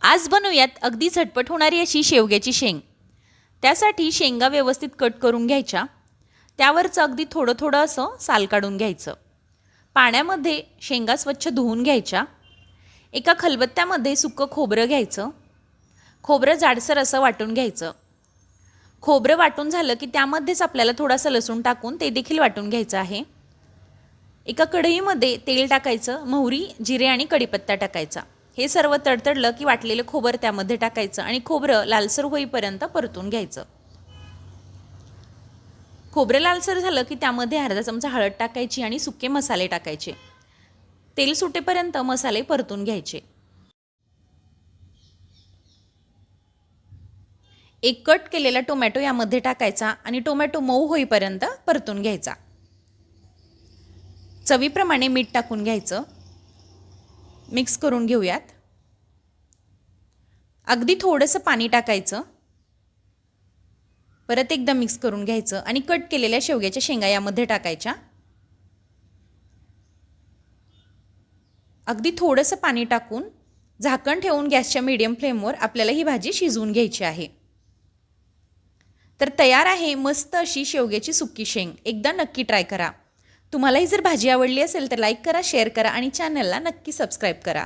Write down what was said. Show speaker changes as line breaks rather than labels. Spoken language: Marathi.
आज बनवूयात अगदी झटपट होणारी अशी शेवग्याची शेंग। त्यासाठी शेंगा व्यवस्थित कट करून घ्यायच्या। त्यावरचं अगदी थोडं थोडं असं साल काढून घ्यायचं। पाण्यामध्ये शेंगा स्वच्छ धुवून घ्यायच्या। एका खलबत्त्यामध्ये सुकं खोबरं घ्यायचं। खोबरं जाडसर असं वाटून घ्यायचं। खोबरं वाटून झालं की त्यामध्येच आपल्याला थोडासा लसूण टाकून ते देखील वाटून घ्यायचं आहे। एका कढईमध्ये तेल टाकायचं, मोहरी, जिरे आणि कढीपत्ता टाकायचा। हे सर्व तडतडलं की वाटलेलं खोबरं त्यामध्ये टाकायचं आणि खोबरं लालसर होईपर्यंत परतून घ्यायचं। खोबरं लालसर झालं की त्यामध्ये अर्धा चमचा हळद टाकायची आणि सुके मसाले टाकायचे। तेल सुटेपर्यंत मसाले परतून घ्यायचे। एक कट केलेला टोमॅटो यामध्ये टाकायचा आणि टोमॅटो मऊ होईपर्यंत परतून घ्यायचा। चवीप्रमाणे मीठ टाकून घ्यायचं। मिक्स करून घेऊयात। अगदी थोडंसं पाणी टाकायचं। परत एकदा मिक्स करून घ्यायचं आणि कट केलेल्या शेवग्याच्या शेंगा यामध्ये टाकायच्या। अगदी थोडंसं पाणी टाकून झाकण ठेवून गॅसच्या मीडियम फ्लेमवर आपल्याला ही भाजी शिजवून घ्यायची आहे। तर तयार आहे मस्त अशी शेवग्याची सुकी शेंग। एकदा नक्की ट्राय करा। तुम्हालाही जर भाजी आवडली असेल तर लाईक करा, शेअर करा आणि चॅनलला नक्की सबस्क्राईब करा।